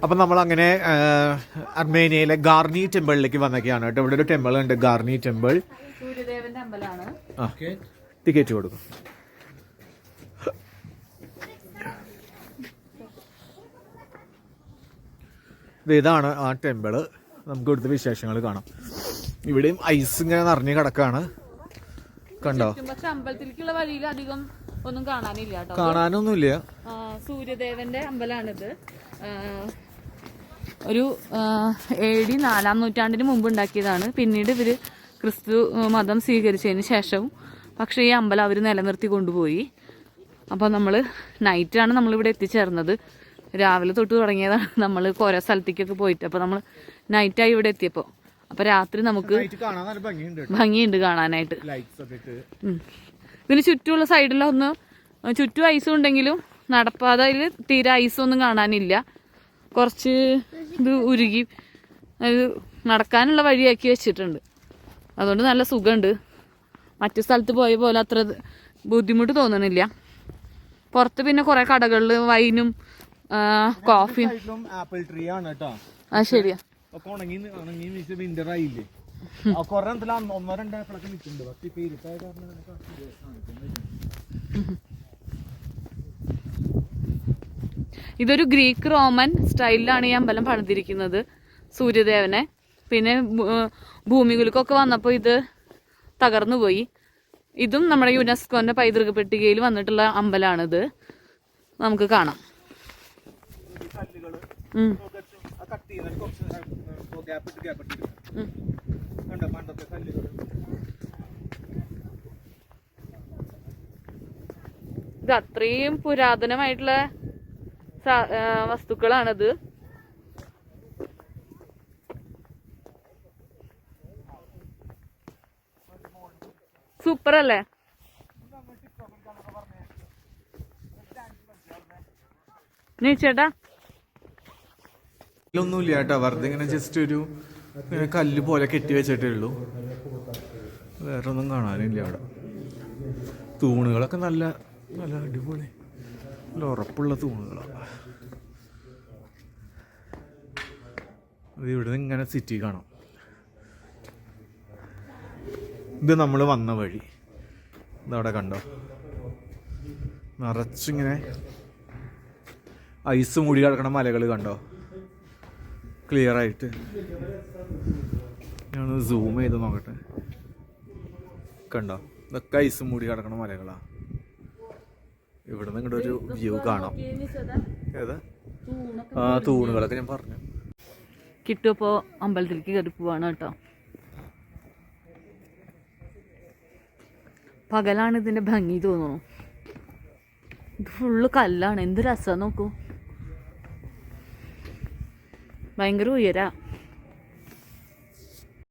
അപ്പം നമ്മളങ്ങനെ അർമേനിയയിലെ ഗാർണി ടെമ്പിളിലേക്ക് വന്നൊക്കെയാണ് കേട്ടോ. ഇവിടെ ഒരു ടെമ്പിൾ ഉണ്ട്, ഗാർണി ടെമ്പിൾ. സൂര്യദേവന്റെ അമ്പലമാണ്. ടിക്കറ്റ് കൊടുക്കും. ഇതാണ് ആ ടെമ്പിള്. നമുക്ക് ഇവിടുത്തെ വിശേഷങ്ങൾ കാണാം. ഇവിടെയും ഐസ് ഇങ്ങനെ നിറഞ്ഞു കിടക്കാണ്, കണ്ടോ. പക്ഷെ അമ്പലത്തിലേക്കുള്ള വഴിയിൽ അധികം ഒന്നും കാണാനില്ല കേട്ടോ. കാണാനൊന്നുമില്ല. സൂര്യദേവന്റെ അമ്പലമാണിത്. ഒരു AD 4-ാം നൂറ്റാണ്ടിന് മുമ്പ് ഉണ്ടാക്കിയതാണ്. പിന്നീട് ഇവര് ക്രിസ്തു മതം സ്വീകരിച്ചതിന് ശേഷവും പക്ഷേ ഈ അമ്പലം അവർ നിലനിർത്തി കൊണ്ടുപോയി. അപ്പോൾ നമ്മൾ നൈറ്റാണ് നമ്മളിവിടെ എത്തിച്ചേർന്നത്. രാവിലെ തൊട്ട് തുടങ്ങിയതാണ്. നമ്മൾ ഓരോ സ്ഥലത്തേക്കൊക്കെ പോയിട്ട് അപ്പോൾ നമ്മൾ നൈറ്റായി ഇവിടെ എത്തിയപ്പോൾ. അപ്പോൾ രാത്രി നമുക്ക് ഭംഗിയുണ്ട് കാണാനായിട്ട്. ഇതിന് ചുറ്റുമുള്ള സൈഡിലൊന്ന് ചുറ്റും ഐസും ഉണ്ടെങ്കിലും നടപ്പാതയിൽ തീരെ ഐസൊന്നും കാണാനില്ല. കുറച്ച് ഇത് ഉരുകി നടക്കാനുള്ള വഴിയാക്കി വെച്ചിട്ടുണ്ട്. അതുകൊണ്ട് നല്ല സുഖമുണ്ട്. മറ്റു സ്ഥലത്ത് പോയ പോലെ അത്ര ബുദ്ധിമുട്ട് തോന്നണില്ല. പുറത്ത് പിന്നെ കുറെ കടകളിൽ വൈനും കോഫിയും. ആപ്പിൾ ട്രീ ആണ് കേട്ടോ. ആ ശരിയാ. വിന്റർ ആയില്ലേ, ഒന്നോ രണ്ടോ ആപ്പിളൊക്കെ നിൽക്കുന്നുണ്ട്. പക്ഷെ ഇപ്പൊ ഇരുട്ടായ കാരണം ഇതൊരു ഗ്രീക്ക് റോമൻ സ്റ്റൈലിലാണ് ഈ അമ്പലം പണിതിരിക്കുന്നത്, സൂര്യദേവനെ. പിന്നെ ഭൂമികുലുക്കൊക്കെ വന്നപ്പോൾ ഇത് തകർന്നു പോയി. ഇതും നമ്മുടെ യുനെസ്കോന്റെ പൈതൃക പട്ടികയിൽ വന്നിട്ടുള്ള അമ്പലമാണിത്. നമുക്ക് കാണാം. ഇത് അത്രയും പുരാതനമായിട്ടുള്ള വസ്തുക്കളാണിത്. സൂപ്പർ അല്ലേ? ചേട്ടാ ഒന്നുമില്ല കേട്ടോ, വെറുതെ ഇങ്ങനെ ജസ്റ്റ് ഒരു കല്ല് പോലെ കെട്ടി വെച്ചിട്ടേ ഉള്ളൂ. വേറെ ഒന്നും കാണാനില്ല അവിടെ. തൂണുകളൊക്കെ നല്ല നല്ല അടിപൊളി, നല്ല ഉറപ്പുള്ള തൂണുകളാണ്. അത് ഇവിടെ ഇങ്ങനെ സിറ്റി കാണാം. ഇത് നമ്മൾ വന്ന വഴി ഇതവിടെ കണ്ടോ, നിറച്ചിങ്ങനെ ഐസ് മൂടി കിടക്കണ മലകൾ കണ്ടോ ക്ലിയർ ആയിട്ട്. ഞാൻ സൂം ചെയ്ത് നോക്കട്ടെ, കണ്ടോ ഇതൊക്കെ ഐസ് മൂടി കിടക്കണ മലകളാണ്. ഇവിടെ നിന്ന് ഇങ്ങോട്ട് ഒരു വ്യൂ കാണാം. ഏതാ ആ തൂണുകളൊക്കെ ഞാൻ പറഞ്ഞു. കിട്ടുമ്പോൾ അമ്പലത്തിലേക്ക് കയറി പോവാണ് കേട്ടോ. പകലാണ് ഇതിന്റെ ഭംഗി തോന്നുന്നു. ഇത് ഫുള്ള് കല്ലാണ്. എന്ത് രസം നോക്കൂ, ഭയങ്കര ഉയരാ.